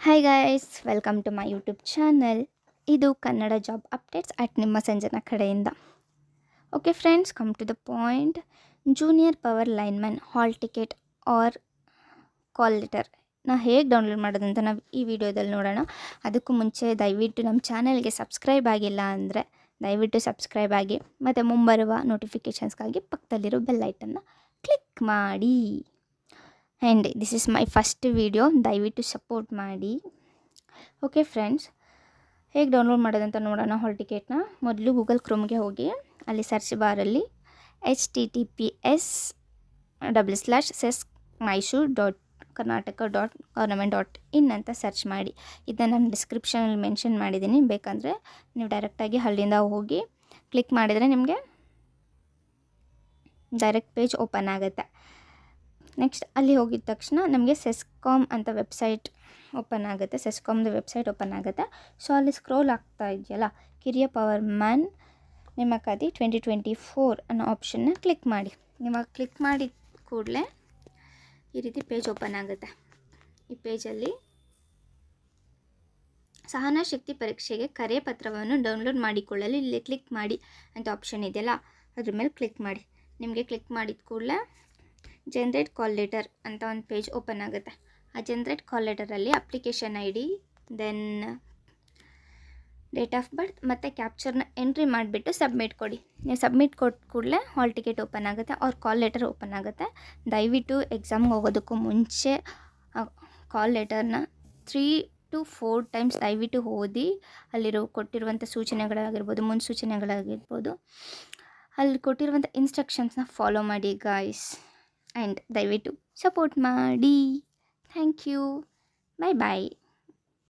Hi guys, welcome to my YouTube channel. ಇದು Kannada job updates at ನಿಮ್ಮ ಸಂಜನಾ ಕಡೆಯಿಂದ. Okay friends, come to the point. Junior power lineman hall ticket or call letter ಹೇಗೆ download ಮಾಡೋದಂತ ನಾವು ಈ ವಿಡಿಯೋದಲ್ಲಿ ನೋಡೋಣ. ಅದಕ್ಕೂ ಮುಂಚೆ ದಯವಿಟ್ಟು ನಮ್ಮ ಚಾನಲ್ಗೆ ಸಬ್ಸ್ಕ್ರೈಬ್ ಆಗಿಲ್ಲ ಅಂದರೆ ದಯವಿಟ್ಟು ಸಬ್ಸ್ಕ್ರೈಬ್ ಆಗಿ, ಮತ್ತು ಮುಂಬರುವ ನೋಟಿಫಿಕೇಷನ್ಸ್ಗಾಗಿ ಪಕ್ಕದಲ್ಲಿರೋ ಬೆಲ್ ಐಟನ್ನ ಕ್ಲಿಕ್ ಮಾಡಿ. And this is my first video, ದಯವಿಟ್ಟು ಸಪೋರ್ಟ್ ಮಾಡಿ. ಓಕೆ ಫ್ರೆಂಡ್ಸ್, ಹೇಗೆ ಡೌನ್ಲೋಡ್ ಮಾಡೋದಂತ ನೋಡೋಣ. ಹಾಲ್ ಟಿಕೆಟ್ನ ಮೊದಲು ಗೂಗಲ್ ಕ್ರೋಮ್ಗೆ ಹೋಗಿ ಅಲ್ಲಿ ಸರ್ಚ್ ಬಾರಲ್ಲಿ https://sesmysore.karnataka.government.in ಅಂತ ಸರ್ಚ್ ಮಾಡಿ. ಇದನ್ನು ನಾನು ಡಿಸ್ಕ್ರಿಪ್ಷನಲ್ಲಿ ಮೆನ್ಷನ್ ಮಾಡಿದ್ದೀನಿ, ಬೇಕಂದರೆ ನೀವು ಡೈರೆಕ್ಟಾಗಿ ಅಲ್ಲಿಂದ ಹೋಗಿ ಕ್ಲಿಕ್ ಮಾಡಿದರೆ ನಿಮಗೆ ಡೈರೆಕ್ಟ್ ಪೇಜ್ ಓಪನ್ ಆಗುತ್ತೆ. ನೆಕ್ಸ್ಟ್ ಅಲ್ಲಿ ಹೋಗಿದ ತಕ್ಷಣ ನಮಗೆ ಸೆಸ್ಕಾಮ್ ಅಂತ ವೆಬ್ಸೈಟ್ ಓಪನ್ ಆಗುತ್ತೆ, ಸೆಸ್ಕಾಮ್ದು ವೆಬ್ಸೈಟ್ ಓಪನ್ ಆಗುತ್ತೆ. ಸೊ ಅಲ್ಲಿ ಸ್ಕ್ರೋಲ್ ಆಗ್ತಾ ಇದೆಯಲ್ಲ, ಕಿರಿಯ ಪವರ್ ಮ್ಯಾನ್ ನೇಮಕಾತಿ 2024 ಅನ್ನೋ ಆಪ್ಷನ್ನ ಕ್ಲಿಕ್ ಮಾಡಿ. ನಿಮಗೆ ಕ್ಲಿಕ್ ಮಾಡಿದ ಕೂಡಲೇ ಈ ರೀತಿ ಪೇಜ್ ಓಪನ್ ಆಗುತ್ತೆ. ಈ ಪೇಜಲ್ಲಿ ಸಹನಾ ಶಕ್ತಿ ಪರೀಕ್ಷೆಗೆ ಕರೆ ಪತ್ರವನ್ನು ಡೌನ್ಲೋಡ್ ಮಾಡಿಕೊಳ್ಳಲು ಇಲ್ಲಿ ಕ್ಲಿಕ್ ಮಾಡಿ ಅಂತ ಆಪ್ಷನ್ ಇದೆಯಲ್ಲ, ಅದ್ರ ಮೇಲೆ ಕ್ಲಿಕ್ ಮಾಡಿ. ನಿಮಗೆ ಕ್ಲಿಕ್ ಮಾಡಿದ ಕೂಡಲೇ ಜನರೇಟ್ ಕಾಲ್ ಲೆಟರ್ ಅಂತ ಒಂದು ಪೇಜ್ ಓಪನ್ ಆಗುತ್ತೆ. ಆ ಜನರೇಟ್ ಕಾಲ್ ಲೆಟರಲ್ಲಿ application I D, then date of birth ಮತ್ತು ಕ್ಯಾಪ್ಚರ್ನ ಎಂಟ್ರಿ ಮಾಡಿಬಿಟ್ಟು ಸಬ್ಮಿಟ್ ಕೊಡಿ. ನೀವು ಸಬ್ಮಿಟ್ ಕೊಟ್ಟ ಕೂಡಲೇ ಹಾಲ್ ಟಿಕೆಟ್ ಓಪನ್ ಆಗುತ್ತೆ, ಅವ್ರ ಕಾಲ್ ಲೆಟರ್ ಓಪನ್ ಆಗುತ್ತೆ. ದಯವಿಟ್ಟು ಎಕ್ಸಾಮ್ಗೆ ಹೋಗೋದಕ್ಕೂ ಮುಂಚೆ ಕಾಲ್ ಲೆಟರ್ನ 3 to 4 ಟೈಮ್ಸ್ ದಯವಿಟ್ಟು ಓದಿ, ಅಲ್ಲಿರೋ ಕೊಟ್ಟಿರುವಂಥ ಸೂಚನೆಗಳಾಗಿರ್ಬೋದು, ಮುನ್ಸೂಚನೆಗಳಾಗಿರ್ಬೋದು, ಅಲ್ಲಿ ಕೊಟ್ಟಿರುವಂಥ ಇನ್ಸ್ಟ್ರಕ್ಷನ್ಸ್ನ ಫಾಲೋ ಮಾಡಿ ಗಾಯ್ಸ್. ಆ್ಯಂಡ್ ದಯವಿಟ್ಟು ಸಪೋರ್ಟ್ ಮಾಡಿ. Thank you. Bye bye.